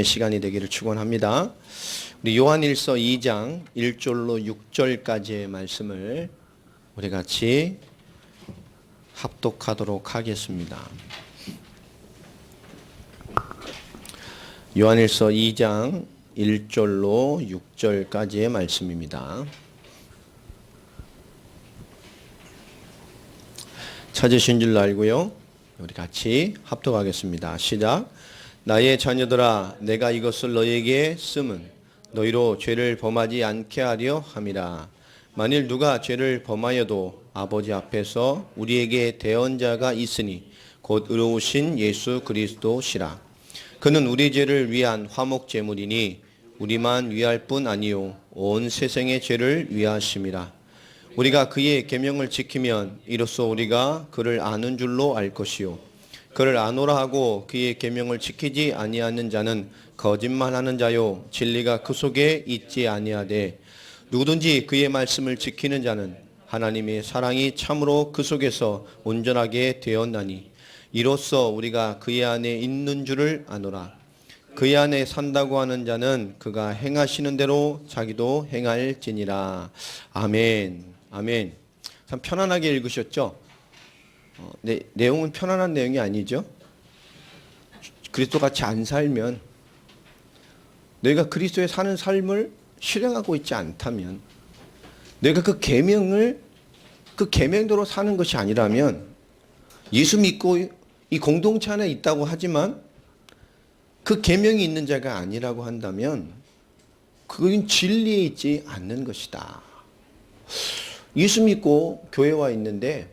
시간이 되기를 축원합니다. 우리 요한일서 2장 1절로 6절까지의 말씀을 우리 같이 합독하도록 하겠습니다. 요한일서 2장 1절로 6절까지의 말씀입니다. 찾으신 줄 알고요. 우리 같이 합독하겠습니다. 시작. 나의 자녀들아, 내가 이것을 너에게 쓰면 너희로 죄를 범하지 않게 하려 함이라. 만일 누가 죄를 범하여도 아버지 앞에서 우리에게 대언자가 있으니 곧 의로우신 예수 그리스도시라. 그는 우리 죄를 위한 화목 제물이니 우리만 위할 뿐 아니요 온 세상의 죄를 위하심이라. 우리가 그의 계명을 지키면 이로써 우리가 그를 아는 줄로 알 것이요 그를 아노라 하고 그의 계명을 지키지 아니하는 자는 거짓말하는 자요 진리가 그 속에 있지 아니하되 누구든지 그의 말씀을 지키는 자는 하나님의 사랑이 참으로 그 속에서 온전하게 되었나니 이로써 우리가 그의 안에 있는 줄을 아노라. 그의 안에 산다고 하는 자는 그가 행하시는 대로 자기도 행할지니라. 아멘. 아멘. 참 편안하게 읽으셨죠? 내용은 편안한 내용이 아니죠. 그리스도같이 안 살면, 너희가 그리스도에 사는 삶을 실행하고 있지 않다면, 너희가 그 계명대로 사는 것이 아니라면, 예수 믿고 이 공동체 안에 있다고 하지만 그 계명이 있는 자가 아니라고 한다면 그건 진리에 있지 않는 것이다. 예수 믿고 교회 와 있는데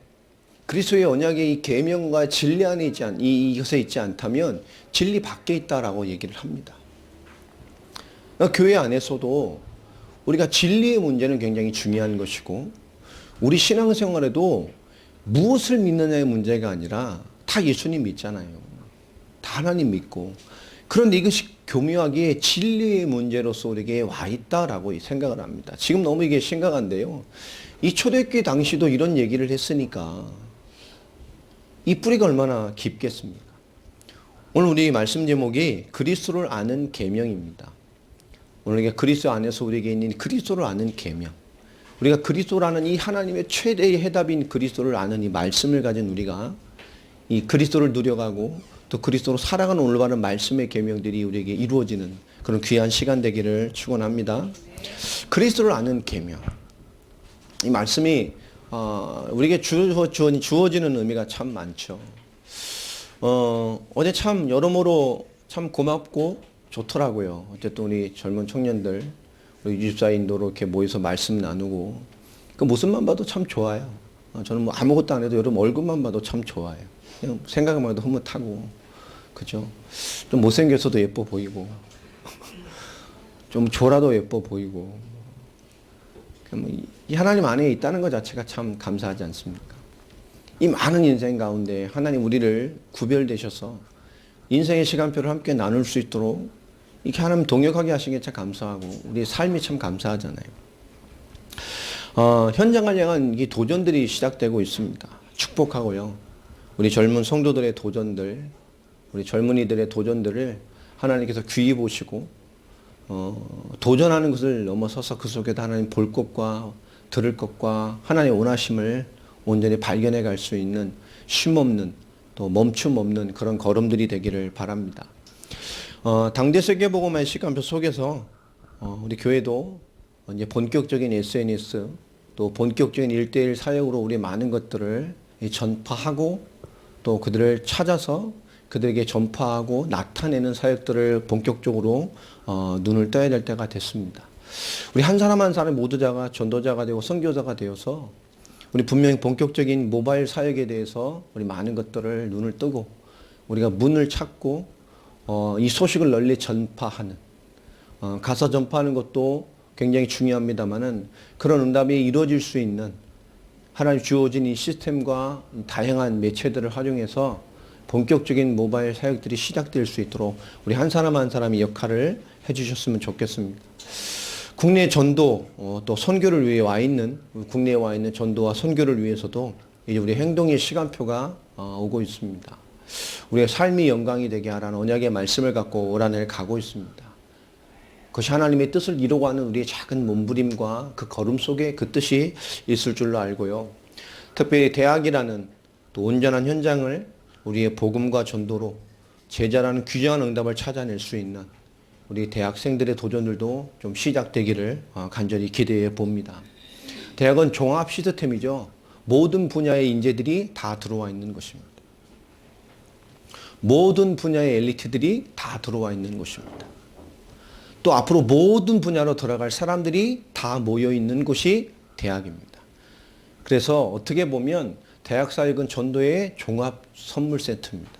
그리스도의 언약의 이 계명과 진리 안에 이것에 있지 않다면 진리 밖에 있다라고 얘기를 합니다. 교회 안에서도 우리가 진리의 문제는 굉장히 중요한 것이고 우리 신앙생활에도 무엇을 믿느냐의 문제가 아니라 다 예수님 믿잖아요. 다 하나님 믿고. 그런데 이것이 교묘하게 진리의 문제로서 우리에게 와 있다라고 생각을 합니다. 지금 너무 이게 심각한데요. 이 초대교회 당시도 이런 얘기를 했으니까 이 뿌리가 얼마나 깊겠습니까? 오늘 우리 말씀 제목이 그리스도를 아는 계명입니다. 오늘 우리가 그리스도 안에서 우리에게 있는 그리스도를 아는 계명. 우리가 그리스도라는 이 하나님의 최대의 해답인 그리스도를 아는 이 말씀을 가진 우리가 이 그리스도를 누려가고 또 그리스도로 살아가는 올바른 말씀의 계명들이 우리에게 이루어지는 그런 귀한 시간 되기를 축원합니다. 그리스도를 아는 계명. 이 말씀이 우리에게 주어지는 의미가 참 많죠. 어제 참 여러모로 참 고맙고 좋더라고요. 어쨌든 우리 젊은 청년들, 우리 유집사인도로 이렇게 모여서 말씀 나누고 그 모습만 봐도 참 좋아요. 저는 뭐 아무것도 안 해도 여러분 얼굴만 봐도 참 좋아요. 그냥 생각만 해도 흐뭇하고, 그죠? 좀 못생겨서도 예뻐 보이고, 좀 졸아도 예뻐 보이고, 이 하나님 안에 있다는 것 자체가 참 감사하지 않습니까? 이 많은 인생 가운데 하나님 우리를 구별되셔서 인생의 시간표를 함께 나눌 수 있도록 이렇게 하나님 동역하게 하신 게 참 감사하고 우리의 삶이 참 감사하잖아요. 현장을 향한 이 도전들이 시작되고 있습니다. 축복하고요. 우리 젊은 성도들의 도전들, 우리 젊은이들의 도전들을 하나님께서 귀히 보시고 도전하는 것을 넘어서서 그 속에도 하나님 볼 것과 들을 것과 하나님의 원하심을 온전히 발견해 갈 수 있는 쉼없는 또 멈춤 없는 그런 걸음들이 되기를 바랍니다. 당대 세계복음화의 시간표 속에서 우리 교회도 이제 본격적인 SNS 또 본격적인 1:1 사역으로 우리 많은 것들을 전파하고 또 그들을 찾아서 그들에게 전파하고 나타내는 사역들을 본격적으로 눈을 떠야 될 때가 됐습니다. 우리 한 사람 한 사람 모두자가 전도자가 되고 선교사가 되어서 우리 분명히 본격적인 모바일 사역에 대해서 우리 많은 것들을 눈을 뜨고 우리가 문을 찾고 이 소식을 널리 전파하는 가서 전파하는 것도 굉장히 중요합니다만은 그런 응답이 이루어질 수 있는 하나님 주어진 이 시스템과 다양한 매체들을 활용해서 본격적인 모바일 사역들이 시작될 수 있도록 우리 한 사람 한 사람이 역할을 해주셨으면 좋겠습니다. 국내 전도 또 선교를 위해 와 있는 국내에 와 있는 전도와 선교를 위해서도 이제 우리 행동의 시간표가 오고 있습니다. 우리의 삶이 영광이 되게 하라는 언약의 말씀을 갖고 올 한 해를 가고 있습니다. 그것이 하나님의 뜻을 이루고 하는 우리의 작은 몸부림과 그 걸음 속에 그 뜻이 있을 줄로 알고요. 특별히 대학이라는 또 온전한 현장을 우리의 복음과 전도로 제자라는 귀중한 응답을 찾아낼 수 있는 우리 대학생들의 도전들도 좀 시작되기를 간절히 기대해 봅니다. 대학은 종합 시스템이죠. 모든 분야의 인재들이 다 들어와 있는 것입니다. 모든 분야의 엘리트들이 다 들어와 있는 곳입니다. 또 앞으로 모든 분야로 들어갈 사람들이 다 모여 있는 곳이 대학입니다. 그래서 어떻게 보면 대학사역은 전도의 종합 선물 세트입니다.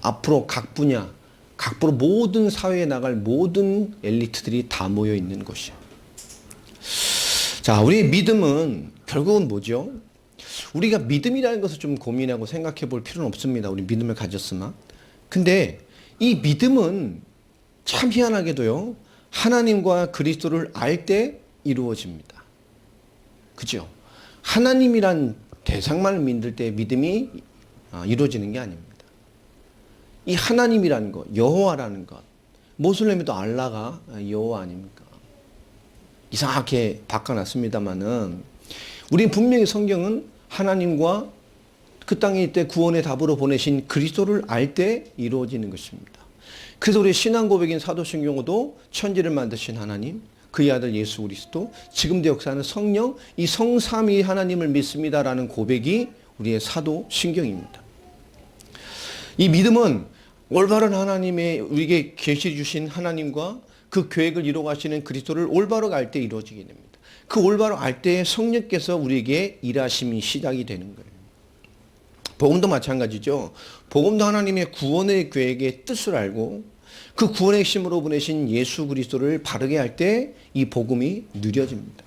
앞으로 각 분야, 앞으로 모든 사회에 나갈 모든 엘리트들이 다 모여 있는 곳이에요. 자, 우리의 믿음은 결국은 뭐죠? 우리가 믿음이라는 것을 좀 고민하고 생각해 볼 필요는 없습니다. 우리 믿음을 가졌으나. 근데 이 믿음은 참 희한하게도요, 하나님과 그리스도를 알 때 이루어집니다. 그죠? 하나님이란 대상만 믿을 때 믿음이 이루어지는 게 아닙니다. 이 하나님이라는 것, 여호와라는 것, 모슬렘에도 알라가 여호와 아닙니까? 이상하게 바꿔놨습니다만은 우린 분명히 성경은 하나님과 그 땅에 있을 때 구원의 답으로 보내신 그리스도를 알 때 이루어지는 것입니다. 그래서 우리 신앙 고백인 사도신경도 천지를 만드신 하나님, 그의 아들 예수 그리스도, 지금도 역사하는 성령, 이 성삼위 하나님을 믿습니다라는 고백이 우리의 사도신경입니다. 이 믿음은 올바른 하나님의 우리에게 계시 주신 하나님과 그 계획을 이루어 가시는 그리스도를 올바로 알 때 이루어지게 됩니다. 그 올바로 알 때에 성령께서 우리에게 일하심이 시작이 되는 거예요. 복음도 마찬가지죠. 복음도 하나님의 구원의 계획의 뜻을 알고 그 구원의 핵심으로 보내신 예수 그리스도를 바르게 할 때 이 복음이 누려집니다.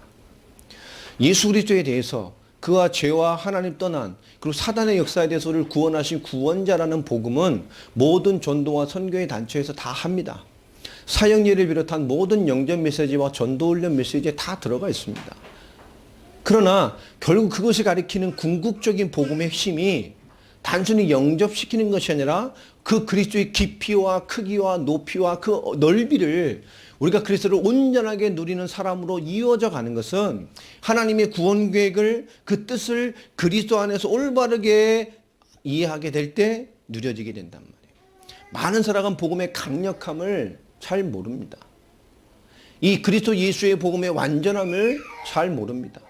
예수 그리스도에 대해서 그와 죄와 하나님 떠난 그리고 사단의 역사에 대해서를 구원하신 구원자라는 복음은 모든 전도와 선교의 단체에서 다 합니다. 사형예를 비롯한 모든 영전 메시지와 전도 훈련 메시지에 다 들어가 있습니다. 그러나 결국 그것이 가리키는 궁극적인 복음의 핵심이 단순히 영접시키는 것이 아니라 그 그리스도의 깊이와 크기와 높이와 그 넓이를 우리가 그리스도를 온전하게 누리는 사람으로 이어져 가는 것은 하나님의 구원 계획을 그 뜻을 그리스도 안에서 올바르게 이해하게 될 때 누려지게 된단 말이에요. 많은 사람은 복음의 강력함을 잘 모릅니다. 이 그리스도 예수의 복음의 완전함을 잘 모릅니다.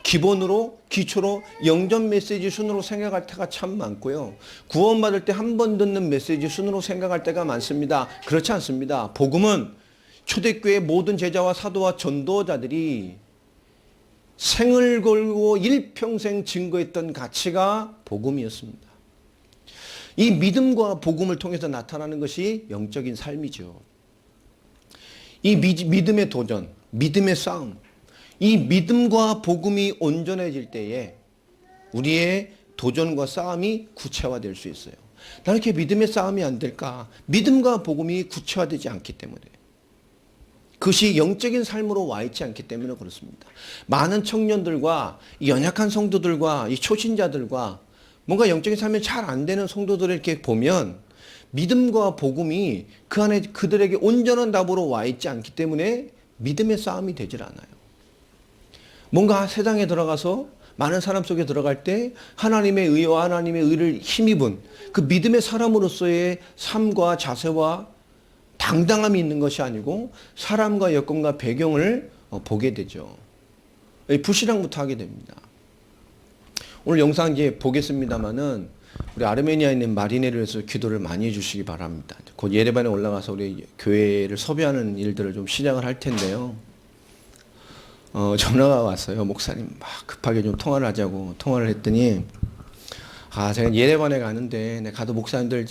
기본으로 기초로 영전 메시지 순으로 생각할 때가 참 많고요. 구원받을 때 한 번 듣는 메시지 순으로 생각할 때가 많습니다. 그렇지 않습니다. 복음은 초대교회 모든 제자와 사도와 전도자들이 생을 걸고 일평생 증거했던 가치가 복음이었습니다. 이 믿음과 복음을 통해서 나타나는 것이 영적인 삶이죠. 이 믿음의 도전, 믿음의 싸움, 이 믿음과 복음이 온전해질 때에 우리의 도전과 싸움이 구체화될 수 있어요. 나는 이렇게 믿음의 싸움이 안 될까? 믿음과 복음이 구체화되지 않기 때문에. 그것이 영적인 삶으로 와 있지 않기 때문에 그렇습니다. 많은 청년들과 이 연약한 성도들과 이 초신자들과 뭔가 영적인 삶이 잘 안 되는 성도들을 이렇게 보면 믿음과 복음이 그 안에 그들에게 온전한 답으로 와 있지 않기 때문에 믿음의 싸움이 되질 않아요. 뭔가 세상에 들어가서 많은 사람 속에 들어갈 때 하나님의 의와 하나님의 의를 힘입은 그 믿음의 사람으로서의 삶과 자세와 당당함이 있는 것이 아니고 사람과 여건과 배경을 보게 되죠. 불신앙부터 하게 됩니다. 오늘 영상 이제 보겠습니다만은 우리 아르메니아에 있는 마리네를 위해서 기도를 많이 해주시기 바랍니다. 곧 예레반에 올라가서 우리 교회를 섭외하는 일들을 좀 시작을 할 텐데요. 전화가 왔어요. 목사님 막 급하게 좀 통화를 하자고 통화를 했더니 제가 예레반에 가는데 내가 가도 목사님들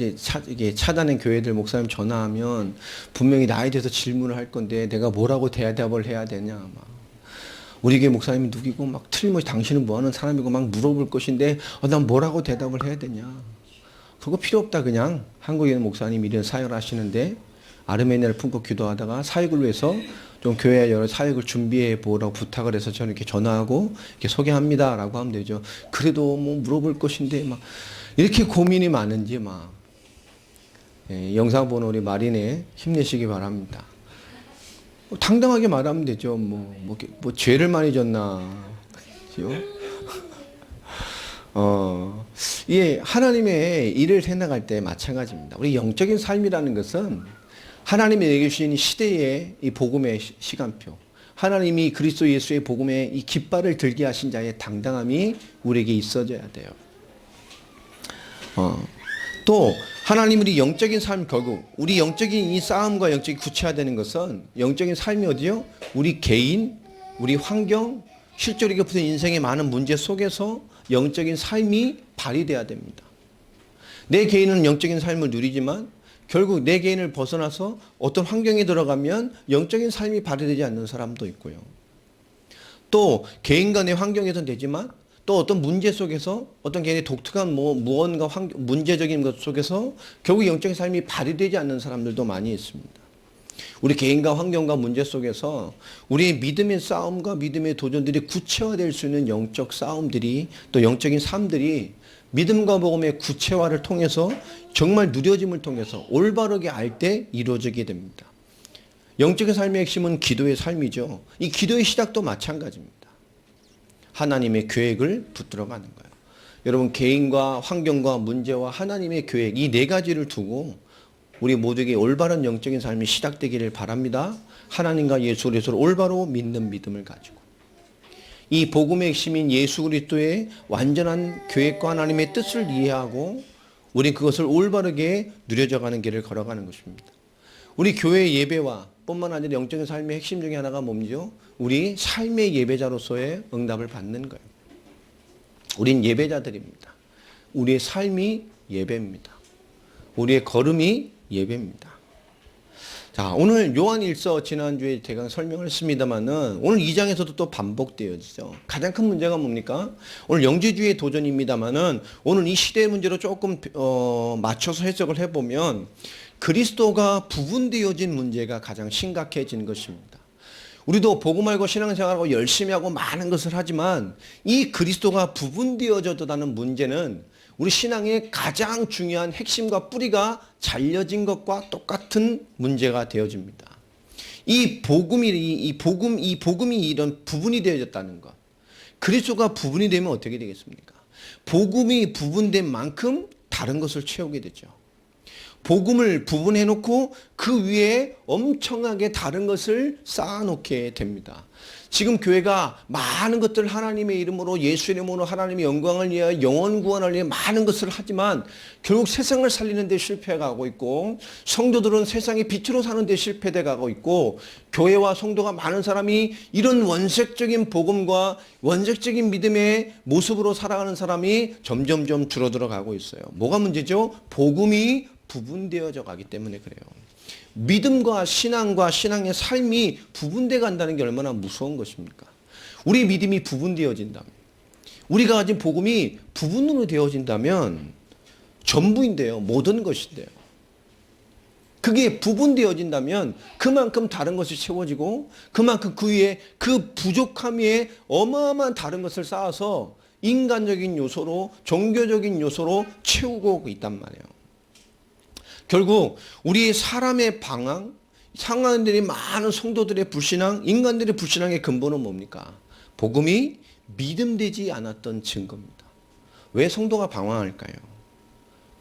이게 차단된 교회들 목사님 전화하면 분명히 나에 대해서 질문을 할 건데 내가 뭐라고 대답을 해야 되냐 막. 우리 교회 목사님이 누구고 막 틀림없이 당신은 뭐하는 사람이고 막 물어볼 것인데 난 뭐라고 대답을 해야 되냐. 그거 필요 없다. 그냥 한국에 있는 목사님이 이런 사역을 하시는데 아르메니아를 품고 기도하다가 사역을 위해서 좀 교회 여러 사역을 준비해 보라고 부탁을 해서 저는 이렇게 전화하고 이렇게 소개합니다라고 하면 되죠. 그래도 뭐 물어볼 것인데 막 이렇게 고민이 많은지 영상 보는 우리 마린에 힘내시기 바랍니다. 당당하게 말하면 되죠. 죄를 많이 졌나. 예, 하나님의 일을 해나갈 때 마찬가지입니다. 우리 영적인 삶이라는 것은 하나님이 내게 주신 시대의 이 복음의 시간표, 하나님이 그리스도 예수의 복음의 이 깃발을 들게 하신 자의 당당함이 우리에게 있어져야 돼요. 또 하나님 우리 영적인 삶, 결국 우리 영적인 이 싸움과 영적인 구체화되는 것은 영적인 삶이 어디요? 우리 개인, 우리 환경, 실제로 이게 붙은 인생의 많은 문제 속에서 영적인 삶이 발휘돼야 됩니다. 내 개인은 영적인 삶을 누리지만 결국 내 개인을 벗어나서 어떤 환경에 들어가면 영적인 삶이 발휘되지 않는 사람도 있고요. 또 개인과 내 환경에선 되지만 또 어떤 문제 속에서 어떤 개인의 독특한 무언가 문제적인 것 속에서 결국 영적인 삶이 발휘되지 않는 사람들도 많이 있습니다. 우리 개인과 환경과 문제 속에서 우리의 믿음의 싸움과 믿음의 도전들이 구체화될 수 있는 영적 싸움들이 또 영적인 삶들이 믿음과 복음의 구체화를 통해서 정말 누려짐을 통해서 올바르게 알 때 이루어지게 됩니다. 영적인 삶의 핵심은 기도의 삶이죠. 이 기도의 시작도 마찬가지입니다. 하나님의 계획을 붙들어가는 거예요. 여러분 개인과 환경과 문제와 하나님의 계획 이 네 가지를 두고 우리 모두에게 올바른 영적인 삶이 시작되기를 바랍니다. 하나님과 예수 그리스도를 올바로 믿는 믿음을 가지고 이 복음의 핵심인 예수 그리스도의 완전한 계획과 하나님의 뜻을 이해하고 우리 그것을 올바르게 누려져가는 길을 걸어가는 것입니다. 우리 교회 예배와 뿐만 아니라 영적인 삶의 핵심 중에 하나가 뭡니까? 우리 삶의 예배자로서의 응답을 받는 거예요. 우린 예배자들입니다. 우리의 삶이 예배입니다. 우리의 걸음이 예배입니다. 자, 오늘 요한일서 지난주에 제가 설명을 했습니다만은 오늘 2장에서도 또 반복되어지죠. 가장 큰 문제가 뭡니까? 오늘 영지주의의 도전입니다만은 오늘 이 시대의 문제로 조금 맞춰서 해석을 해보면 그리스도가 부분되어진 문제가 가장 심각해진 것입니다. 우리도 복음 알고 신앙생활하고 열심히 하고 많은 것을 하지만 이 그리스도가 부분되어졌다는 문제는 우리 신앙의 가장 중요한 핵심과 뿌리가 잘려진 것과 똑같은 문제가 되어집니다. 이 복음이 이런 부분이 되어졌다는 것. 그리스도가 부분이 되면 어떻게 되겠습니까? 복음이 부분된 만큼 다른 것을 채우게 되죠. 복음을 부분해놓고 그 위에 엄청나게 다른 것을 쌓아놓게 됩니다. 지금 교회가 많은 것들을 하나님의 이름으로 예수의 이름으로 하나님의 영광을 위하여 영혼 구원을 위해 많은 것을 하지만 결국 세상을 살리는 데 실패해가고 있고 성도들은 세상의 빛으로 사는 데 실패돼 가고 있고 교회와 성도가 많은 사람이 이런 원색적인 복음과 원색적인 믿음의 모습으로 살아가는 사람이 점점점 줄어들어 가고 있어요. 뭐가 문제죠? 복음이 부분되어져 가기 때문에 그래요. 믿음과 신앙의 삶이 부분되어 간다는 게 얼마나 무서운 것입니까? 우리 믿음이 부분되어진다면, 우리가 가진 복음이 부분으로 되어진다면 전부인데요. 모든 것인데요. 그게 부분되어진다면 그만큼 다른 것이 채워지고 그만큼 그 위에 그 부족함 위에 어마어마한 다른 것을 쌓아서 인간적인 요소로 종교적인 요소로 채우고 있단 말이에요. 결국 우리 사람의 방황, 상황들이 많은 성도들의 불신앙, 인간들의 불신앙의 근본은 뭡니까? 복음이 믿음되지 않았던 증거입니다. 왜 성도가 방황할까요?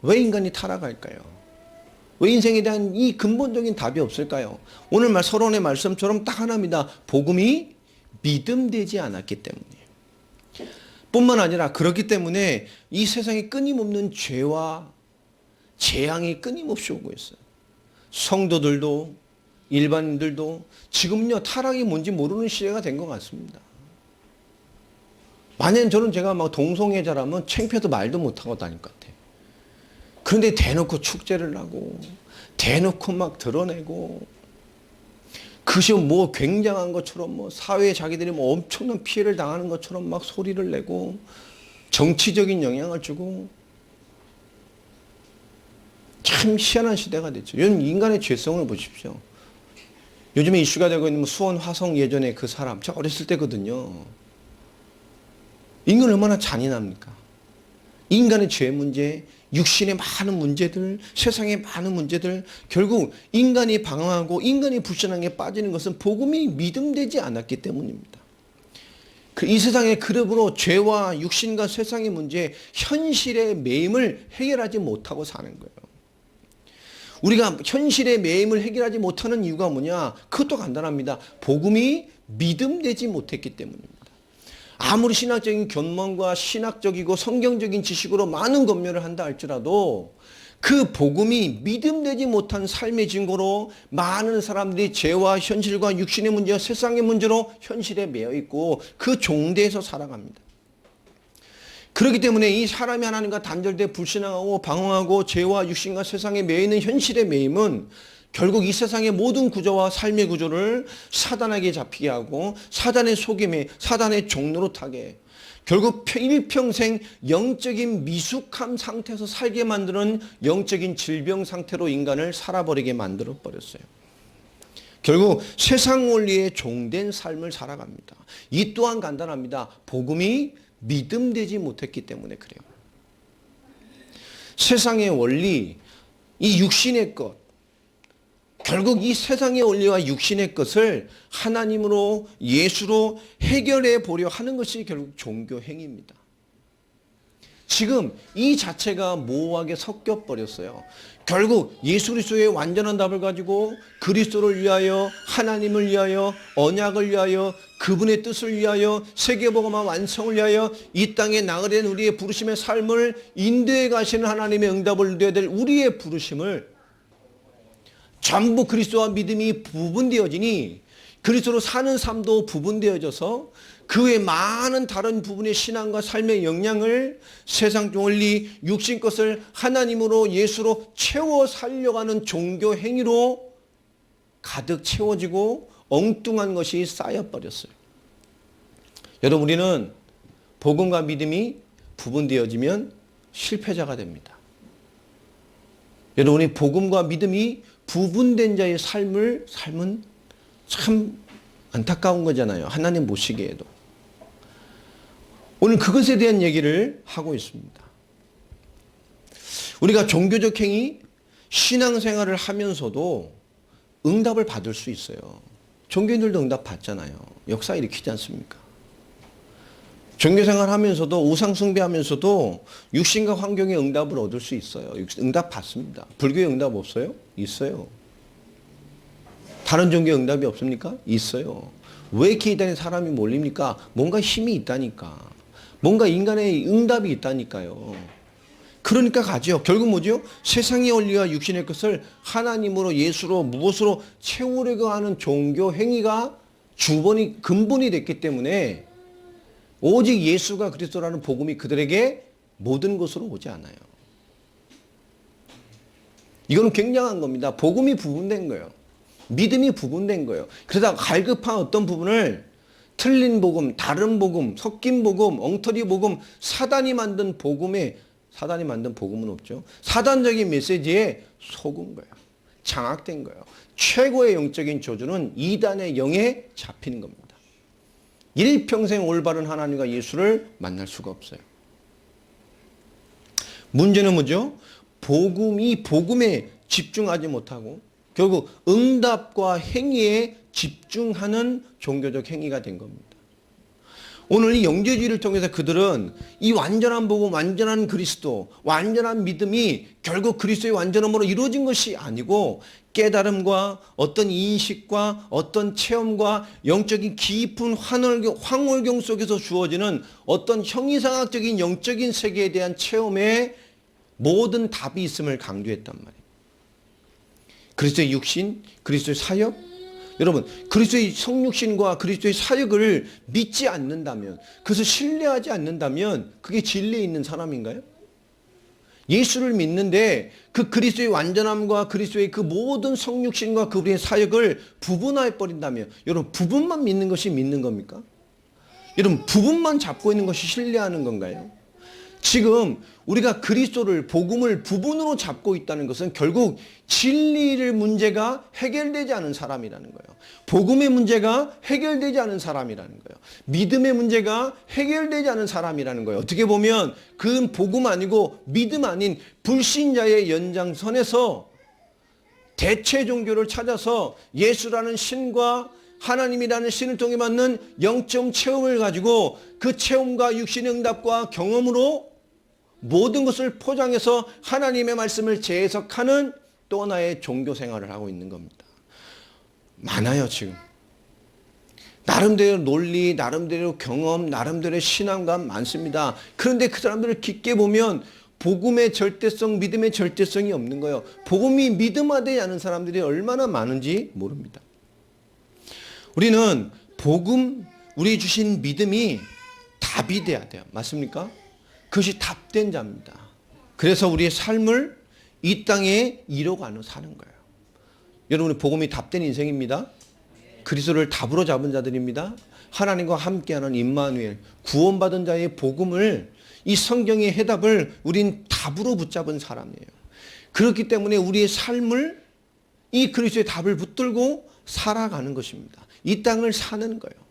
왜 인간이 타락할까요? 왜 인생에 대한 이 근본적인 답이 없을까요? 오늘 서론의 말씀처럼 딱 하나입니다. 복음이 믿음되지 않았기 때문이에요. 뿐만 아니라 그렇기 때문에 이 세상에 끊임없는 죄와 재앙이 끊임없이 오고 있어요. 성도들도 일반인들도 지금요 타락이 뭔지 모르는 시대가 된 것 같습니다. 만약 저는 제가 막 동성애자라면 창피해도 말도 못하고 다닐 것 같아요. 그런데 대놓고 축제를 하고 대놓고 막 드러내고 그것이 뭐 굉장한 것처럼 뭐 사회에 자기들이 뭐 엄청난 피해를 당하는 것처럼 막 소리를 내고 정치적인 영향을 주고 참 희한한 시대가 됐죠. 요즘 인간의 죄성을 보십시오. 요즘에 이슈가 되고 있는 수원 화성 예전에 그 사람, 제가 어렸을 때거든요. 인간 얼마나 잔인합니까? 인간의 죄 문제, 육신의 많은 문제들, 세상의 많은 문제들, 결국 인간이 방황하고 인간이 불신앙에 빠지는 것은 복음이 믿음되지 않았기 때문입니다. 이 세상의 그룹으로 죄와 육신과 세상의 문제, 현실의 매임을 해결하지 못하고 사는 거예요. 우리가 현실의 매임을 해결하지 못하는 이유가 뭐냐? 그것도 간단합니다. 복음이 믿음되지 못했기 때문입니다. 아무리 신학적인 견문과 신학적이고 성경적인 지식으로 많은 검열을 한다 할지라도 그 복음이 믿음되지 못한 삶의 증거로 많은 사람들이 죄와 현실과 육신의 문제와 세상의 문제로 현실에 매여 있고 그 종대에서 살아갑니다. 그렇기 때문에 이 사람이 하나님과 단절돼 불신앙하고 방황하고 죄와 육신과 세상에 매여 있는 현실의 매임은 결국 이 세상의 모든 구조와 삶의 구조를 사단에게 잡히게 하고 사단의 속임에 사단의 종로로 타게 결국 일평생 영적인 미숙한 상태에서 살게 만드는 영적인 질병 상태로 인간을 살아버리게 만들어 버렸어요. 결국 세상 원리에 종된 삶을 살아갑니다. 이 또한 간단합니다. 복음이 믿음되지 못했기 때문에 그래요. 세상의 원리, 이 육신의 것, 결국 이 세상의 원리와 육신의 것을 하나님으로 예수로 해결해 보려 하는 것이 결국 종교 행위입니다. 지금 이 자체가 모호하게 섞여 버렸어요. 결국 예수 그리스도의 완전한 답을 가지고 그리스도를 위하여 하나님을 위하여 언약을 위하여 그분의 뜻을 위하여 세계복음화 완성을 위하여 이 땅에 나으려는 우리의 부르심의 삶을 인도해 가시는 하나님의 응답을 누려야 될 우리의 부르심을 전부 그리스도와 믿음이 부분되어지니 그리스도로 사는 삶도 부분되어져서 그 외 많은 다른 부분의 신앙과 삶의 영향을 세상 원리, 육신 것을 하나님으로 예수로 채워 살려가는 종교 행위로 가득 채워지고 엉뚱한 것이 쌓여버렸어요. 여러분 우리는 복음과 믿음이 부분되어지면 실패자가 됩니다. 여러분 우리 복음과 믿음이 부분된 자의 삶은 참 안타까운 거잖아요. 하나님 보시기에도. 오늘 그것에 대한 얘기를 하고 있습니다. 우리가 종교적 행위, 신앙생활을 하면서도 응답을 받을 수 있어요. 종교인들도 응답 받잖아요. 역사 일으키지 않습니까? 종교생활 하면서도 우상 숭배하면서도 육신과 환경의 응답을 얻을 수 있어요. 응답 받습니다. 불교의 응답 없어요? 있어요. 다른 종교의 응답이 없습니까? 있어요. 왜 이렇게 이 땅에 사람이 몰립니까? 뭔가 힘이 있다니까. 뭔가 인간의 응답이 있다니까요. 그러니까 가죠. 결국 뭐죠? 세상의 원리와 육신의 것을 하나님으로 예수로 무엇으로 채우려고 하는 종교 행위가 근본이 됐기 때문에 오직 예수가 그리스도라는 복음이 그들에게 모든 것으로 오지 않아요. 이거는 굉장한 겁니다. 복음이 부분된 거예요. 믿음이 부분된 거예요. 그러다가 갈급한 어떤 부분을 틀린 복음, 다른 복음, 섞인 복음, 엉터리 복음, 사단이 만든 복음은 없죠. 사단적인 메시지에 속은 거예요. 장악된 거예요. 최고의 영적인 저주는 이단의 영에 잡히는 겁니다. 일평생 올바른 하나님과 예수를 만날 수가 없어요. 문제는 뭐죠? 복음에 집중하지 못하고 결국 응답과 행위에 집중하는 종교적 행위가 된 겁니다. 오늘 이 영재주의를 통해서 그들은 이 완전한 복음, 완전한 그리스도, 완전한 믿음이 결국 그리스도의 완전함으로 이루어진 것이 아니고 깨달음과 어떤 인식과 어떤 체험과 영적인 깊은 황홀경 속에서 주어지는 어떤 형이상학적인 영적인 세계에 대한 체험에 모든 답이 있음을 강조했단 말이에요. 그리스도의 육신, 그리스도의 사역, 여러분 그리스도의 성육신과 그리스도의 사역을 믿지 않는다면, 그것을 신뢰하지 않는다면 그게 진리에 있는 사람인가요? 예수를 믿는데 그 그리스도의 완전함과 그리스도의 그 모든 성육신과 그분의 사역을 부분화해 버린다면, 여러분 부분만 믿는 것이 믿는 겁니까? 여러분 부분만 잡고 있는 것이 신뢰하는 건가요? 지금 우리가 그리스도를 복음을 부분으로 잡고 있다는 것은 결국 진리의 문제가 해결되지 않은 사람이라는 거예요. 복음의 문제가 해결되지 않은 사람이라는 거예요. 믿음의 문제가 해결되지 않은 사람이라는 거예요. 어떻게 보면 그건 복음 아니고 믿음 아닌 불신자의 연장선에서 대체 종교를 찾아서 예수라는 신과 하나님이라는 신을 통해 받는 영적 체험을 가지고 그 체험과 육신의 응답과 경험으로 모든 것을 포장해서 하나님의 말씀을 재해석하는 또 하나의 종교 생활을 하고 있는 겁니다. 많아요, 지금. 나름대로 논리, 나름대로 경험, 나름대로 신앙감 많습니다. 그런데 그 사람들을 깊게 보면 복음의 절대성, 믿음의 절대성이 없는 거예요. 복음이 믿음화되지 않은 사람들이 얼마나 많은지 모릅니다. 우리는 복음, 우리 주신 믿음이 답이 돼야 돼요. 맞습니까? 그것이 답된 자입니다. 그래서 우리의 삶을 이 땅에 이뤄가는 사는 거예요. 여러분의 복음이 답된 인생입니다. 그리스도를 답으로 잡은 자들입니다. 하나님과 함께하는 임마누엘, 구원받은 자의 복음을, 이 성경의 해답을 우린 답으로 붙잡은 사람이에요. 그렇기 때문에 우리의 삶을 이 그리스도의 답을 붙들고 살아가는 것입니다. 이 땅을 사는 거예요.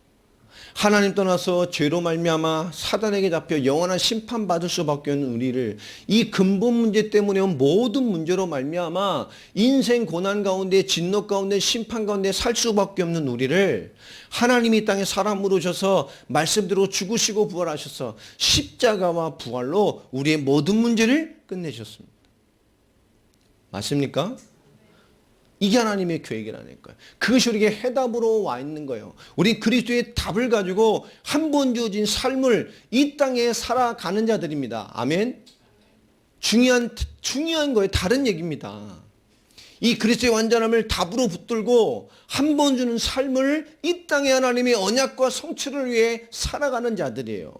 하나님 떠나서 죄로 말미암아 사단에게 잡혀 영원한 심판받을 수밖에 없는 우리를 이 근본 문제 때문에 온 모든 문제로 말미암아 인생 고난 가운데 진노 가운데 심판 가운데 살 수밖에 없는 우리를 하나님이 이 땅에 사람으로 오셔서 말씀대로 죽으시고 부활하셔서 십자가와 부활로 우리의 모든 문제를 끝내셨습니다. 맞습니까? 이게 하나님의 계획이라는 거예요. 그것이 우리에게 해답으로 와 있는 거예요. 우리 그리스도의 답을 가지고 한 번 주어진 삶을 이 땅에 살아가는 자들입니다. 아멘. 중요한 거예요. 다른 얘기입니다. 이 그리스도의 완전함을 답으로 붙들고 한 번 주는 삶을 이 땅에 하나님의 언약과 성취를 위해 살아가는 자들이에요.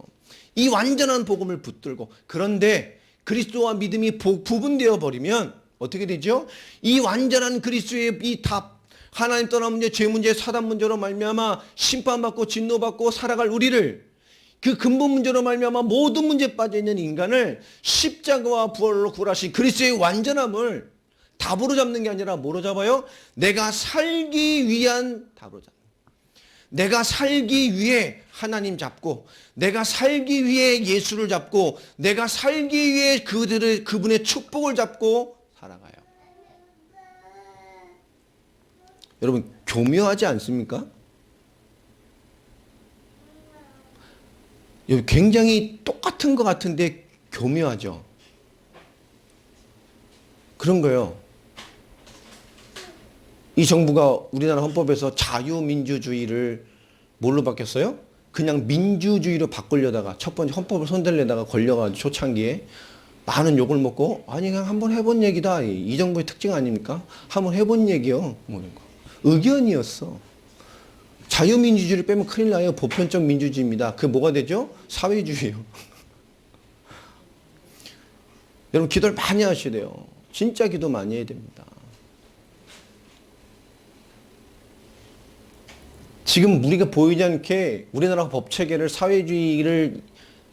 이 완전한 복음을 붙들고. 그런데 그리스도와 믿음이 부분되어 버리면 어떻게 되죠? 이 완전한 그리스도의 이 답, 하나님 떠난 문제, 죄 문제, 사단 문제로 말미암아 심판받고 진노받고 살아갈 우리를, 그 근본 문제로 말미암아 모든 문제에 빠져 있는 인간을 십자가와 부활로 구원하신 그리스도의 완전함을 답으로 잡는 게 아니라 뭐로 잡아요? 내가 살기 위한 답으로 잡는 거예요. 내가 살기 위해 하나님 잡고, 내가 살기 위해 예수를 잡고, 내가 살기 위해 그분의 축복을 잡고 살아가요. 여러분, 교묘하지 않습니까? 굉장히 똑같은 것 같은데 교묘하죠. 그런 거예요. 이 정부가 우리나라 헌법에서 자유민주주의를 뭘로 바뀌었어요? 그냥 민주주의로 바꾸려다가 첫 번째 헌법을 손대려다가 걸려가지고 초창기에 많은 욕을 먹고, 아니 그냥 한번 해본 얘기다, 이 정부의 특징 아닙니까? 한번 해본 얘기요. 의견이었어. 자유민주주의를 빼면 큰일 나요. 보편적 민주주의입니다. 그게 뭐가 되죠? 사회주의예요. 여러분, 기도를 많이 하셔야 돼요. 진짜 기도 많이 해야 됩니다. 지금 우리가 보이지 않게 우리나라 법체계를, 사회주의를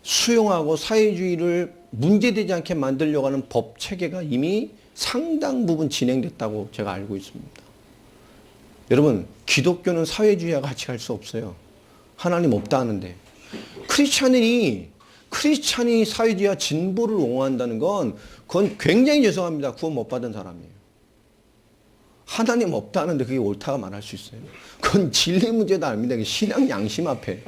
수용하고 사회주의를 문제되지 않게 만들려고 하는 법체계가 이미 상당 부분 진행됐다고 제가 알고 있습니다. 여러분, 기독교는 사회주의와 같이 갈 수 없어요. 하나님 없다 하는데. 크리스찬이 사회주의와 진보를 옹호한다는 건 그건 굉장히 죄송합니다. 구원 못 받은 사람이에요. 하나님 없다 하는데 그게 옳다고 말할 수 있어요? 그건 진리 문제도 아닙니다. 신앙 양심 앞에.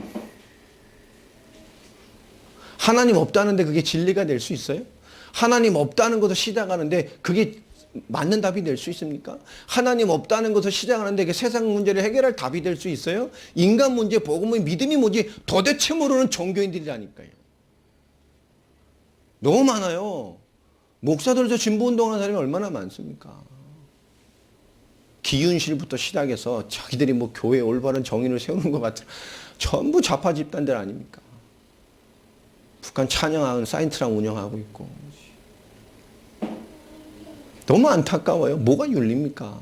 하나님 없다는데 그게 진리가 될 수 있어요? 하나님 없다는 것을 시작하는데 그게 맞는 답이 될 수 있습니까? 하나님 없다는 것을 시작하는데 그 세상 문제를 해결할 답이 될 수 있어요? 인간 문제, 복음의 믿음이 뭔지 도대체 모르는 종교인들이라니까요. 너무 많아요. 목사들도 진보운동하는 사람이 얼마나 많습니까? 기윤실부터 시작해서 자기들이 뭐 교회 올바른 정의를 세우는 것 같은 전부 좌파 집단들 아닙니까? 북한 찬양하는 사인트랑 운영하고 있고. 너무 안타까워요. 뭐가 윤리입니까?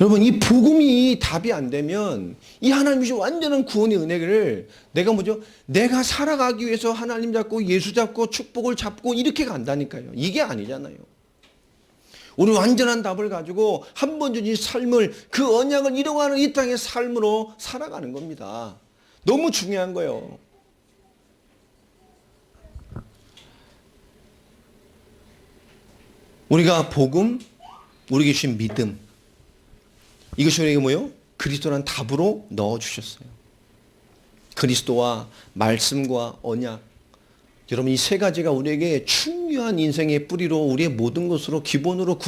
여러분, 이 복음이 답이 안 되면 이 하나님 주신 완전한 구원의 은혜를 내가 뭐죠? 내가 살아가기 위해서 하나님 잡고 예수 잡고 축복을 잡고 이렇게 간다니까요. 이게 아니잖아요. 우리 완전한 답을 가지고 한 번 주신 삶을, 그 언약을 이루어가는 이 땅의 삶으로 살아가는 겁니다. 너무 중요한 거예요. 우리가 복음, 우리에게 주신 믿음, 이것이 우리에게 뭐요? 그리스도라는 답으로 넣어주셨어요. 그리스도와 말씀과 언약. 여러분, 이 세 가지가 우리에게 중요한 인생의 뿌리로, 우리의 모든 것으로, 기본으로,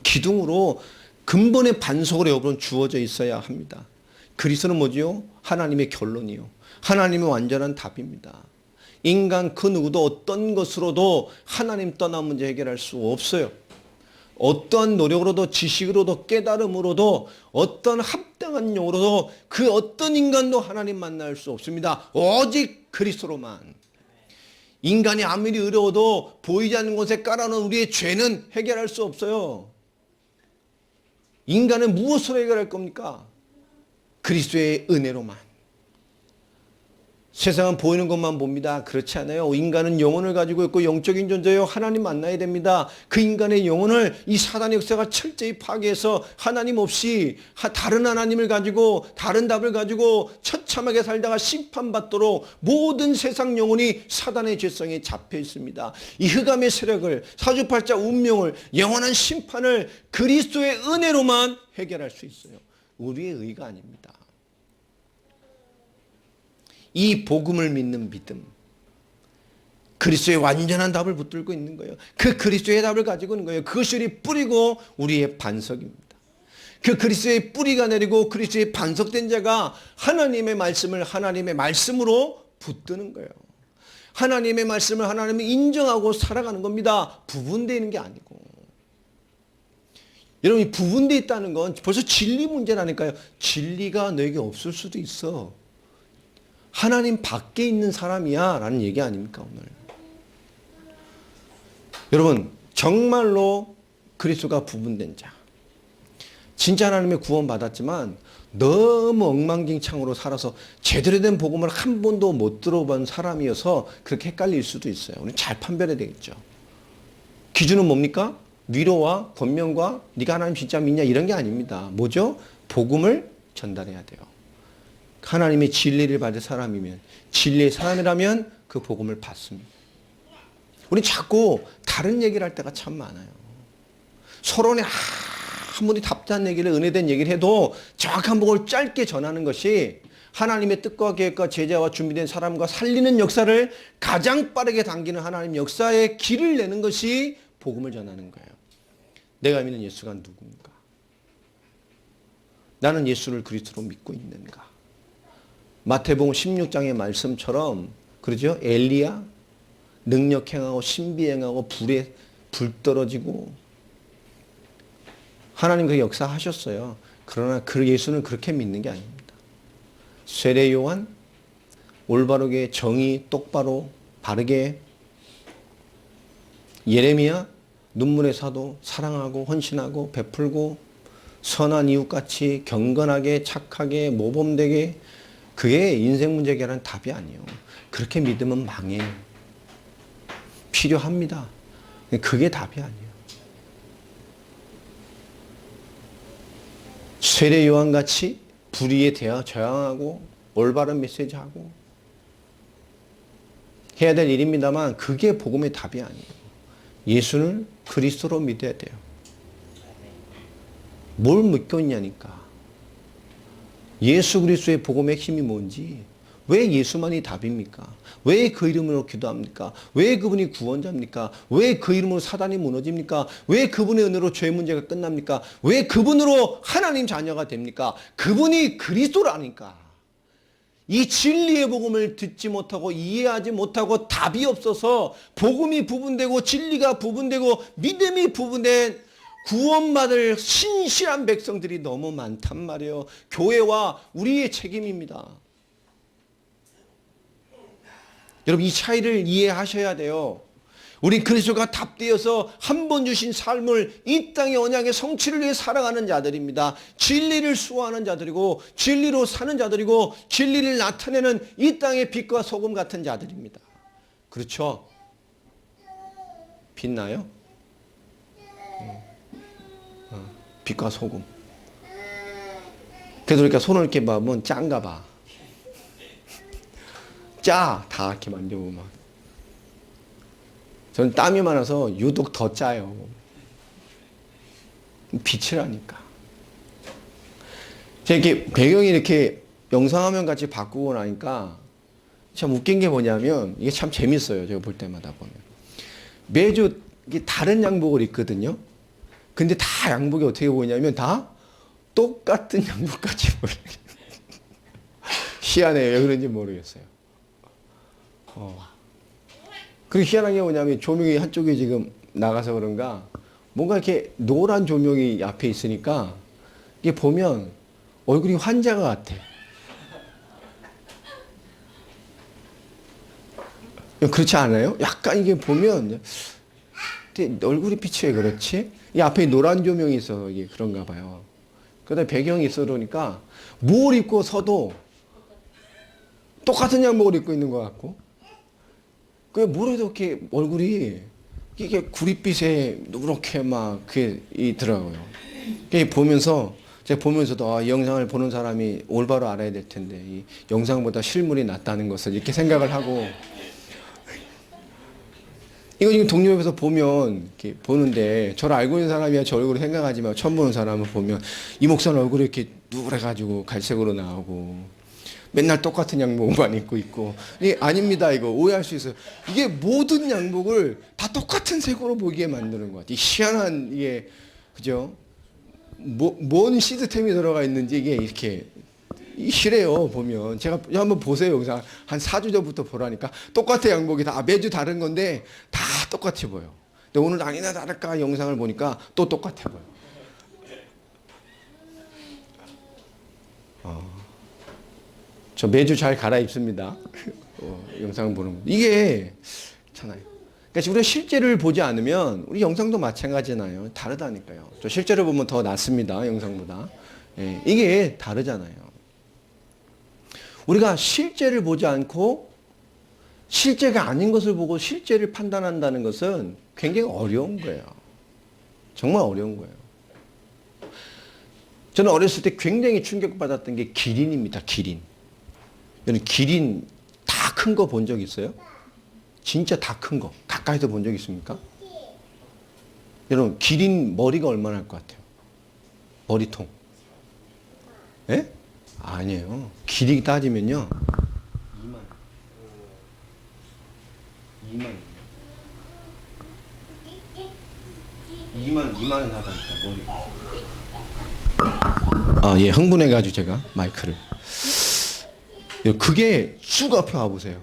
기둥으로, 근본의 반석으로 여러분 주어져 있어야 합니다. 그리스도는 뭐지요? 하나님의 결론이요. 하나님의 완전한 답입니다. 인간 그 누구도 어떤 것으로도 하나님 떠난 문제 해결할 수 없어요. 어떤 노력으로도, 지식으로도, 깨달음으로도, 어떤 합당한 용어로도 그 어떤 인간도 하나님 만날 수 없습니다. 오직 그리스도로만. 인간이 아무리 어려워도 보이지 않는 곳에 깔아놓은 우리의 죄는 해결할 수 없어요. 인간은 무엇으로 해결할 겁니까? 그리스도의 은혜로만. 세상은 보이는 것만 봅니다. 그렇지 않아요. 인간은 영혼을 가지고 있고 영적인 존재요. 하나님 만나야 됩니다. 그 인간의 영혼을 이 사단의 역사가 철저히 파괴해서 하나님 없이 다른 하나님을 가지고, 다른 답을 가지고 처참하게 살다가 심판받도록 모든 세상 영혼이 사단의 죄성에 잡혀 있습니다. 이 흑암의 세력을, 사주팔자 운명을, 영원한 심판을 그리스도의 은혜로만 해결할 수 있어요. 우리의 의가 아닙니다. 이 복음을 믿는 믿음, 그리스도의 완전한 답을 붙들고 있는 거예요. 그 그리스도의 답을 가지고 있는 거예요. 그것이 우리 뿌리고 우리의 반석입니다. 그 그리스도의 뿌리가 내리고 그리스도의 반석된 자가 하나님의 말씀을 하나님의 말씀으로 붙드는 거예요. 하나님의 말씀을 하나님이 인정하고 살아가는 겁니다. 부분되어 있는 게 아니고. 여러분, 이 부분되어 있다는 건 벌써 진리 문제라니까요. 진리가 너에게 없을 수도 있어. 하나님 밖에 있는 사람이야 라는 얘기 아닙니까 오늘. 여러분, 정말로 그리스도가 부분된 자, 진짜 하나님의 구원 받았지만 너무 엉망진창으로 살아서 제대로 된 복음을 한 번도 못 들어본 사람이어서 그렇게 헷갈릴 수도 있어요. 우리 잘 판별해야 되겠죠. 기준은 뭡니까? 위로와 권면과 네가 하나님 진짜 믿냐 이런 게 아닙니다. 뭐죠? 복음을 전달해야 돼요. 하나님의 진리를 받을 사람이면, 진리의 사람이라면 그 복음을 받습니다. 우리 자꾸 다른 얘기를 할 때가 참 많아요. 서론에 아무리 답답한 얘기를, 은혜된 얘기를 해도 정확한 복음을 짧게 전하는 것이 하나님의 뜻과 계획과 제자와 준비된 사람과 살리는 역사를 가장 빠르게 당기는 하나님 역사의 길을 내는 것이 복음을 전하는 거예요. 내가 믿는 예수가 누구인가? 나는 예수를 그리스도로 믿고 있는가? 마태복음 16장의 말씀처럼, 그러죠? 엘리야 능력 행하고 신비 행하고 불에 불 떨어지고 하나님 그 역사하셨어요. 그러나 그 예수는 그렇게 믿는 게 아닙니다. 세례 요한 올바르게 정의 똑바로 바르게, 예레미야 눈물의 사도 사랑하고 헌신하고 베풀고 선한 이웃같이 경건하게 착하게 모범되게, 그게 인생 문제 해결하는 답이 아니에요. 그렇게 믿으면 망해요. 필요합니다. 그게 답이 아니에요. 세례 요한같이 불의에 대하 저항하고 올바른 메시지하고 해야 될 일입니다만 그게 복음의 답이 아니에요. 예수는 그리스도로 믿어야 돼요. 뭘 믿고 있냐니까. 예수 그리스도의 복음의 힘이 뭔지, 왜 예수만이 답입니까? 왜 그 이름으로 기도합니까? 왜 그분이 구원자입니까? 왜 그 이름으로 사단이 무너집니까? 왜 그분의 은혜로 죄 문제가 끝납니까? 왜 그분으로 하나님 자녀가 됩니까? 그분이 그리스도라니까. 이 진리의 복음을 듣지 못하고 이해하지 못하고 답이 없어서 복음이 부분되고 진리가 부분되고 믿음이 부분된 구원받을 신실한 백성들이 너무 많단 말이에요. 교회와 우리의 책임입니다. 여러분, 이 차이를 이해하셔야 돼요. 우리 그리스도가 답되어서 한 번 주신 삶을 이 땅의 언약의 성취를 위해 살아가는 자들입니다. 진리를 수호하는 자들이고 진리로 사는 자들이고 진리를 나타내는 이 땅의 빛과 소금 같은 자들입니다. 그렇죠? 빛나요? 빛과 소금. 그래서 그러니까 손을 이렇게 봐보면 짠가 봐. 짜! 다 이렇게 만져보면. 저는 땀이 많아서 유독 더 짜요. 빛이라니까. 제가 이렇게 배경이 이렇게 영상화면 같이 바꾸고 나니까 참 웃긴 게 뭐냐면 이게 참 재밌어요. 제가 볼 때마다 보면. 매주 다른 양복을 입거든요. 근데 다 양복이 어떻게 보이냐면 다 똑같은 양복같이 보여요. 희한해요. 왜 그런지 모르겠어요. 그리고 희한한 게 뭐냐면 조명이 한쪽이 지금 나가서 그런가 뭔가 이렇게 노란 조명이 앞에 있으니까 이게 보면 얼굴이 환자가 같아. 그렇지 않아요? 약간 이게 보면 얼굴이 빛이 왜 그렇지? 이 앞에 노란 조명이 있어서 이게 그런가 봐요. 그다음에 배경이 있어 그러니까 뭘 입고 서도 똑같은 양복을 입고 있는 것 같고 그 뭐래도 이렇게 얼굴이 이게 구릿빛에 누렇게 막 그게 있더라고요. 보면서 제가 보면서도 이 영상을 보는 사람이 올바로 알아야 될 텐데 이 영상보다 실물이 낫다는 것을 이렇게 생각을 하고 이거 지금 동료에서 보면 이렇게 보는데 저를 알고 있는 사람이야 저 얼굴을 생각하지만 처음 보는 사람을 보면 이 목사는 얼굴이 이렇게 누래가지고 갈색으로 나오고 맨날 똑같은 양복만 입고 있고 이게 아닙니다. 이거 오해할 수 있어요. 이게 모든 양복을 다 똑같은 색으로 보이게 만드는 것 같아요. 희한한 이게 그죠? 뭔 시스템이 들어가 있는지 이게 이렇게 실해요. 보면 제가 한번 보세요. 영상 한 4주 전부터 보라니까 똑같은 양복이 다 매주 다른 건데 다 똑같이 보여. 근데 오늘 아니나 다를까 영상을 보니까 또 똑같아 보여. 저 매주 잘 갈아입습니다. 영상 보는 거. 이게 괜찮아요. 그러니까 우리가 실제를 보지 않으면 우리 영상도 마찬가지잖아요. 다르다니까요. 저 실제를 보면 더 낫습니다. 영상보다. 예, 이게 다르잖아요. 우리가 실제를 보지 않고 실제가 아닌 것을 보고 실제를 판단한다는 것은 굉장히 어려운 거예요. 정말 어려운 거예요. 저는 어렸을 때 굉장히 충격받았던 게 기린입니다. 기린. 여러분 기린 다 큰 거 본 적 있어요? 진짜 다 큰 거 가까이서 본 적 있습니까? 여러분 기린 머리가 얼마나 할 것 같아요? 머리통. 예? 아니에요. 길이 따지면요 2만원 하다니까 머리가. 아, 예, 흥분해가지고 제가 마이크를. 그게 쭉 앞에 와보세요.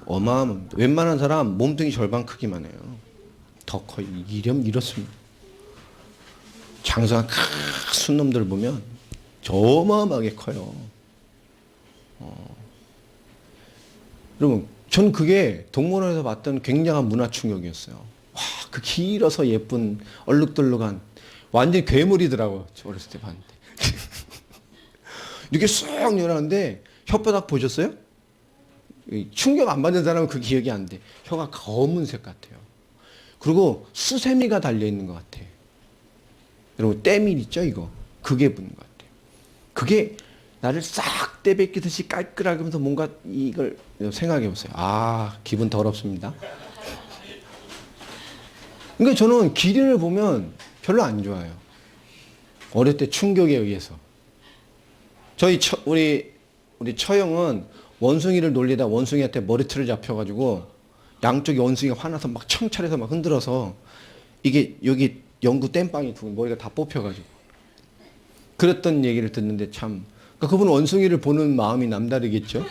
어마어마합니다. 웬만한 사람 몸뚱이 절반 크기만 해요. 더 커요. 이렇습니다. 장성한 큰 놈들 보면 어마어마하게 커요. 여러분, 전 그게 동물원에서 봤던 굉장한 문화 충격이었어요. 와, 그 길어서 예쁜 얼룩덜룩한 완전 괴물이더라고요. 저 어렸을 때 봤는데. 이렇게 쑥 열었는데 혓바닥 보셨어요? 충격 안 받는 사람은 그 기억이 안 돼. 혀가 검은색 같아요. 그리고 수세미가 달려있는 것 같아요. 여러분 때밀 있죠 이거? 그게 붙는 것 같아요. 그게 나를 싹 떼뱉기듯이 깔끔하게 하면서 뭔가 이걸 생각해 보세요. 아, 기분 더럽습니다. 그러니까 저는 기린을 보면 별로 안 좋아요. 어릴 때 충격에 의해서. 우리 처형은 원숭이를 놀리다 원숭이한테 머리털을 잡혀가지고 양쪽에 원숭이가 화나서 막 청찰해서 막 흔들어서 이게 여기 영구 땜빵이 두 머리가 다 뽑혀가지고 그랬던 얘기를 듣는데 참 그러니까 그분 원숭이를 보는 마음이 남다르겠죠.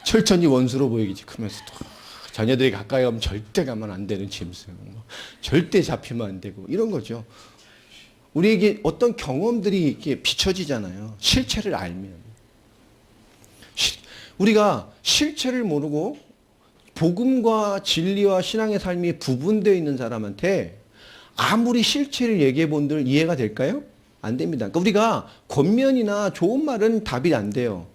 철천지 원수로 보이겠지. 그러면서 또 자녀들이 가까이 가면 절대 가면 안 되는 짐승, 절대 잡히면 안 되고 이런 거죠. 우리에게 어떤 경험들이 이렇게 비춰지잖아요. 실체를 알면. 우리가 실체를 모르고 복음과 진리와 신앙의 삶이 부분되어 있는 사람한테 아무리 실체를 얘기해 본들 이해가 될까요? 안 됩니다. 그러니까 우리가 권면이나 좋은 말은 답이 안 돼요.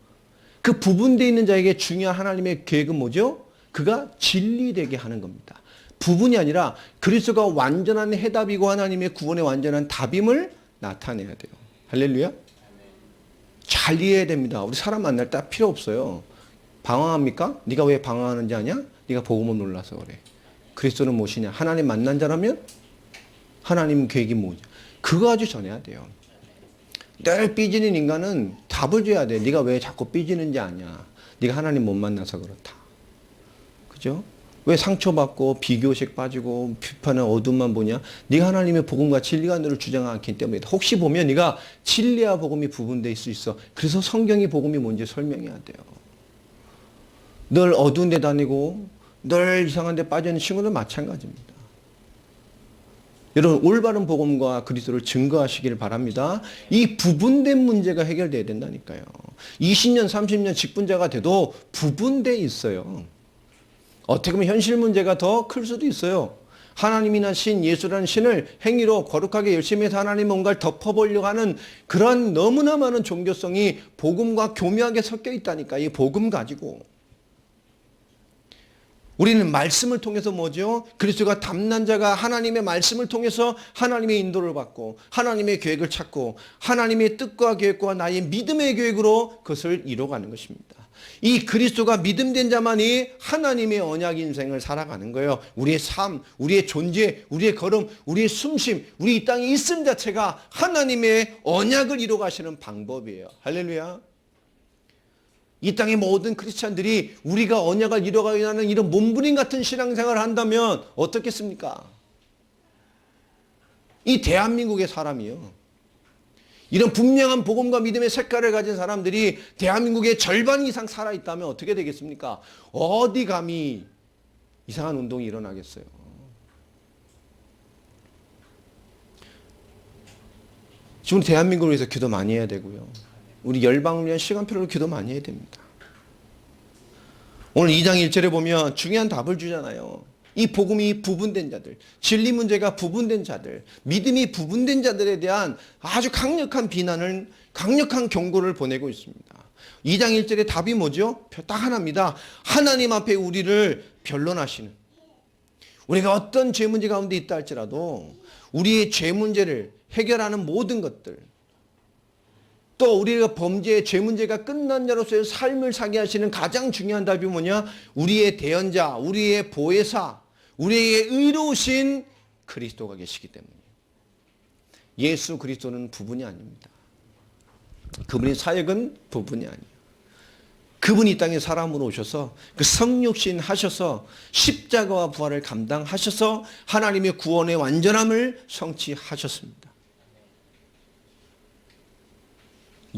그 부분되어 있는 자에게 중요한 하나님의 계획은 뭐죠? 그가 진리되게 하는 겁니다. 부분이 아니라 그리스도가 완전한 해답이고 하나님의 구원의 완전한 답임을 나타내야 돼요. 할렐루야. 잘 이해해야 됩니다. 우리 사람 만날 때 필요 없어요. 방황합니까? 네가 왜 방황하는지 아냐? 네가 복음을 몰라서 그래. 그리스도는 무엇이냐? 하나님 만난 자라면 하나님 계획이 뭐냐? 그거 아주 전해야 돼요. 늘 삐지는 인간은 답을 줘야 돼. 네가 왜 자꾸 삐지는지 아냐? 네가 하나님 못 만나서 그렇다. 그죠? 왜 상처받고 비교식 빠지고 비판의 어둠만 보냐? 네가 하나님의 복음과 진리가 너를 주장하기 않기 때문이다. 혹시 보면 네가 진리와 복음이 부분될 수 있어. 그래서 성경이 복음이 뭔지 설명해야 돼요. 늘 어두운 데 다니고 늘 이상한 데 빠져있는 친구들 마찬가지입니다. 여러분 올바른 복음과 그리스도를 증거하시기를 바랍니다. 이 부분된 문제가 해결돼야 된다니까요. 20년 30년 직분자가 돼도 부분돼 있어요. 어떻게 보면 현실 문제가 더 클 수도 있어요. 하나님이나 신, 예수라는 신을 행위로 거룩하게 열심히 해서 하나님 뭔가를 덮어보려고 하는 그런 너무나 많은 종교성이 복음과 교묘하게 섞여 있다니까. 이 복음 가지고. 우리는 말씀을 통해서 뭐죠? 그리스도가 담난 자가 하나님의 말씀을 통해서 하나님의 인도를 받고 하나님의 계획을 찾고 하나님의 뜻과 계획과 나의 믿음의 계획으로 그것을 이뤄가는 것입니다. 이 그리스도가 믿음된 자만이 하나님의 언약 인생을 살아가는 거예요. 우리의 삶, 우리의 존재, 우리의 걸음, 우리의 숨쉼, 우리 이 땅에 있음 자체가 하나님의 언약을 이뤄가시는 방법이에요. 할렐루야. 이 땅의 모든 크리스찬들이 우리가 언약을 이뤄가야 하는 이런 몸부림 같은 신앙생활을 한다면 어떻겠습니까? 이 대한민국의 사람이요. 이런 분명한 복음과 믿음의 색깔을 가진 사람들이 대한민국의 절반 이상 살아있다면 어떻게 되겠습니까? 어디 감히 이상한 운동이 일어나겠어요. 지금 대한민국을 위해서 기도 많이 해야 되고요. 우리 열방을 위한 시간표로 기도 많이 해야 됩니다. 오늘 2장 1절에 보면 중요한 답을 주잖아요. 이 복음이 부분된 자들, 진리 문제가 부분된 자들, 믿음이 부분된 자들에 대한 아주 강력한 비난을, 강력한 경고를 보내고 있습니다. 2장 1절의 답이 뭐죠? 딱 하나입니다. 하나님 앞에 우리를 변론하시는, 우리가 어떤 죄 문제 가운데 있다 할지라도 우리의 죄 문제를 해결하는 모든 것들, 또 우리가 범죄의 죄 문제가 끝난 자로서의 삶을 사게 하시는 가장 중요한 답이 뭐냐? 우리의 대언자, 우리의 보혜사, 우리의 의로우신 그리스도가 계시기 때문이에요. 예수 그리스도는 부분이 아닙니다. 그분의 사역은 부분이 아니에요. 그분이 이 땅에 사람으로 오셔서 그 성육신 하셔서 십자가와 부활을 감당하셔서 하나님의 구원의 완전함을 성취하셨습니다.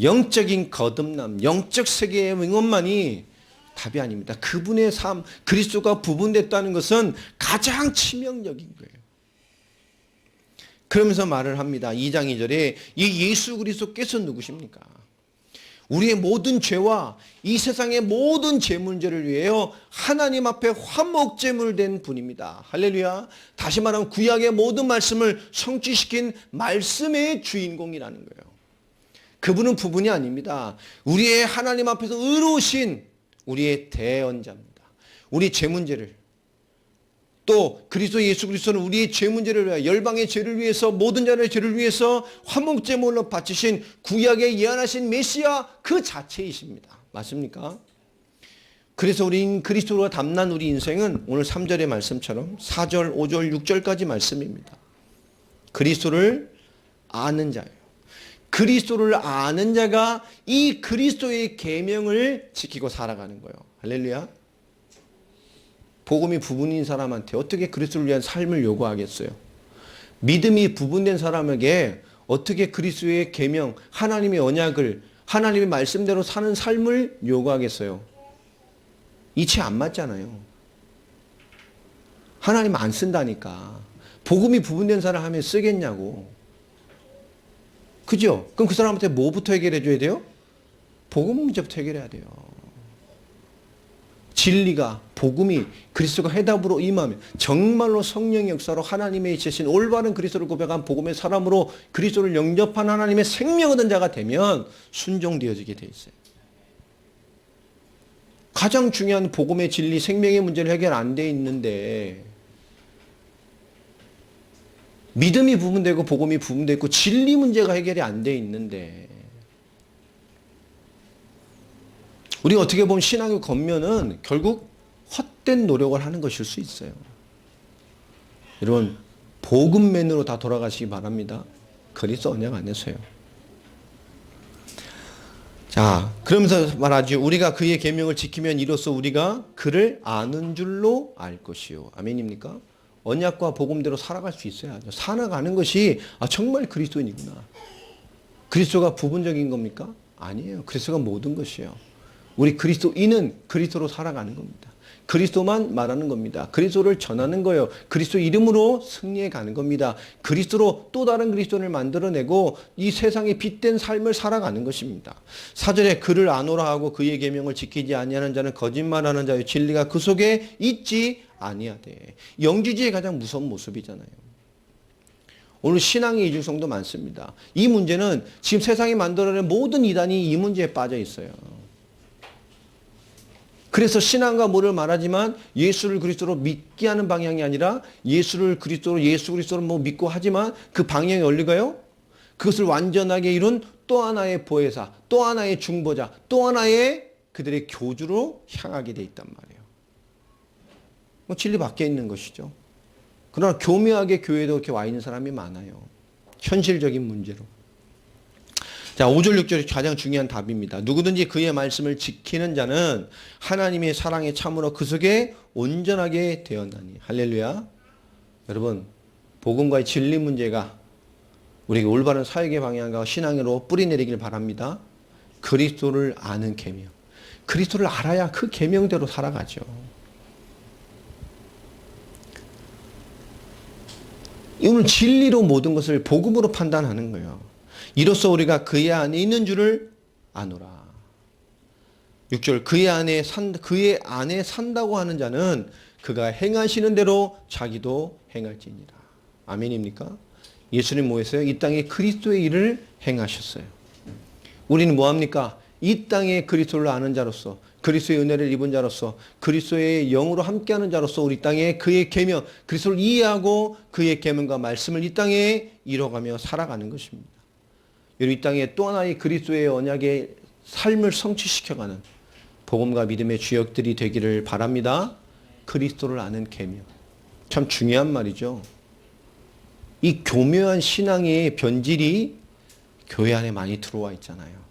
영적인 거듭남, 영적 세계의 응원만이 답이 아닙니다. 그분의 삶, 그리스도가 부분됐다는 것은 가장 치명적인 거예요. 그러면서 말을 합니다. 2장 2절에 이 예수 그리스도께서 누구십니까? 우리의 모든 죄와 이 세상의 모든 죄 문제를 위하여 하나님 앞에 화목제물 된 분입니다. 할렐루야. 다시 말하면 구약의 모든 말씀을 성취시킨 말씀의 주인공이라는 거예요. 그분은 부분이 아닙니다. 우리의 하나님 앞에서 의로우신 우리의 대언자입니다. 우리 죄 문제를, 또 그리스도 예수 그리스도는 우리의 죄 문제를 위하여, 열방의 죄를 위해서, 모든 자의 죄를 위해서 화목제물로 바치신 구약에 예언하신 메시아 그 자체이십니다. 맞습니까? 그래서 우린 그리스도가 담난 우리 인생은 오늘 3절의 말씀처럼 4절, 5절, 6절까지 말씀입니다. 그리스도를 아는 자예요. 그리스도를 아는 자가 이 그리스도의 계명을 지키고 살아가는 거예요. 할렐루야. 복음이 부분인 사람한테 어떻게 그리스도를 위한 삶을 요구하겠어요? 믿음이 부분된 사람에게 어떻게 그리스도의 계명, 하나님의 언약을, 하나님의 말씀대로 사는 삶을 요구하겠어요? 이치 안 맞잖아요. 하나님 안 쓴다니까. 복음이 부분된 사람 하면 쓰겠냐고. 그죠? 그럼 그 사람한테 뭐부터 해결해 줘야 돼요? 복음 문제부터 해결해야 돼요. 진리가 복음이 그리스도가 해답으로 임하면 정말로 성령의 역사로 하나님의 이치신 올바른 그리스도를 고백한 복음의 사람으로 그리스도를 영접한 하나님의 생명 얻은 자가 되면 순종되어지게 돼 있어요. 가장 중요한 복음의 진리, 생명의 문제를 해결 안 돼 있는데 믿음이 부분되고 복음이 부분되고 진리 문제가 해결이 안 돼 있는데 우리가 어떻게 보면 신앙의 겉면은 결국 헛된 노력을 하는 것일 수 있어요. 여러분 복음맨으로 다 돌아가시기 바랍니다. 그리스도 언약 안에서요. 자, 그러면서 말하죠. 우리가 그의 계명을 지키면 이로써 우리가 그를 아는 줄로 알 것이요. 아멘입니까? 언약과 복음대로 살아갈 수 있어야죠. 살아가는 것이 정말 그리스도인이구나. 그리스도가 부분적인 겁니까? 아니에요. 그리스도가 모든 것이에요. 우리 그리스도인은 그리스도로 살아가는 겁니다. 그리스도만 말하는 겁니다. 그리스도를 전하는 거예요. 그리스도 이름으로 승리해 가는 겁니다. 그리스도로 또 다른 그리스도를 만들어내고 이 세상에 빛된 삶을 살아가는 것입니다. 4절에 그를 아노라 하고 그의 계명을 지키지 아니하는 자는 거짓말하는 자요 진리가 그 속에 있지 아니하되. 영지주의의 가장 무서운 모습이잖아요. 오늘 신앙의 이중성도 많습니다. 이 문제는 지금 세상이 만들어낸 모든 이단이 이 문제에 빠져 있어요. 그래서 신앙과 뭐를 말하지만 예수를 그리스도로 믿게 하는 방향이 아니라 예수 그리스도로 뭐 믿고 하지만 그 방향이 어디가요? 그것을 완전하게 이룬 또 하나의 보혜사, 또 하나의 중보자, 또 하나의 그들의 교주로 향하게 돼 있단 말이에요. 뭐 진리 밖에 있는 것이죠. 그러나 교묘하게 교회도 이렇게 와 있는 사람이 많아요. 현실적인 문제로. 자, 5절 6절이 가장 중요한 답입니다. 누구든지 그의 말씀을 지키는 자는 하나님의 사랑에 참으로 그 속에 온전하게 되었나니. 할렐루야. 여러분, 복음과의 진리 문제가 우리에게 올바른 사역의 방향과 신앙으로 뿌리내리길 바랍니다. 그리스도를 아는 계명. 그리스도를 알아야 그 계명대로 살아가죠. 이는 진리로 모든 것을 복음으로 판단하는 거예요. 이로써 우리가 그의 안에 있는 줄을 아노라. 6절 그의 안에 산다고 하는 자는 그가 행하시는 대로 자기도 행할지니라. 아멘입니까? 예수님 뭐했어요? 이 땅에 그리스도의 일을 행하셨어요. 우리는 뭐합니까? 이 땅에 그리스도를 아는 자로서 그리스도의 은혜를 입은 자로서 그리스도의 영으로 함께하는 자로서 우리 땅에 그의 계명, 그리스도를 이해하고 그의 계명과 말씀을 이 땅에 이뤄가며 살아가는 것입니다. 여러분 이 땅에 또 하나의 그리스도의 언약의 삶을 성취시켜가는 복음과 믿음의 주역들이 되기를 바랍니다. 그리스도를 아는 계명. 참 중요한 말이죠. 이 교묘한 신앙의 변질이 교회 안에 많이 들어와 있잖아요.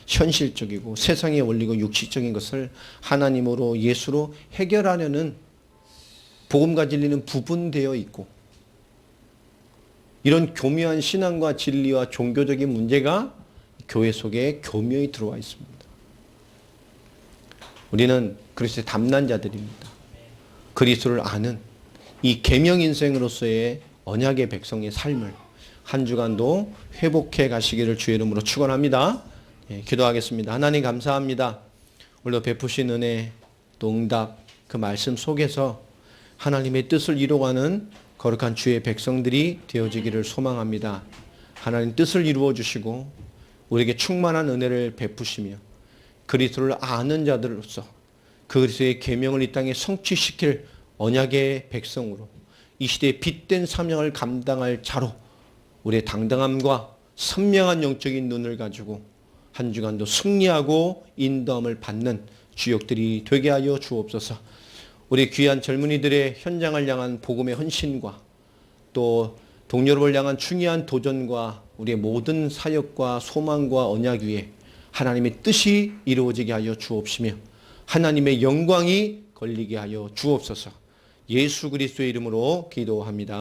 현실적이고 세상의 원리고 육식적인 것을 하나님으로 예수로 해결하려는 복음과 진리는 부분되어 있고 이런 교묘한 신앙과 진리와 종교적인 문제가 교회 속에 교묘히 들어와 있습니다. 우리는 그리스도의 담난 자들입니다. 그리스도를 아는 이 계명 인생으로서의 언약의 백성의 삶을 한 주간도 회복해 가시기를 주의 이름으로 축원합니다. 기도하겠습니다. 하나님 감사합니다. 오늘도 베푸신 은혜, 또 응답, 그 말씀 속에서 하나님의 뜻을 이루어가는 거룩한 주의 백성들이 되어지기를 소망합니다. 하나님 뜻을 이루어 주시고 우리에게 충만한 은혜를 베푸시며 그리스도를 아는 자들로서 그리스도의 계명을 이 땅에 성취시킬 언약의 백성으로 이 시대의 빛된 사명을 감당할 자로 우리의 당당함과 선명한 영적인 눈을 가지고 한 주간도 승리하고 인도함을 받는 주역들이 되게 하여 주옵소서. 우리 귀한 젊은이들의 현장을 향한 복음의 헌신과 또 동료를 향한 중요한 도전과 우리의 모든 사역과 소망과 언약 위에 하나님의 뜻이 이루어지게 하여 주옵시며 하나님의 영광이 걸리게 하여 주옵소서. 예수 그리스도의 이름으로 기도합니다.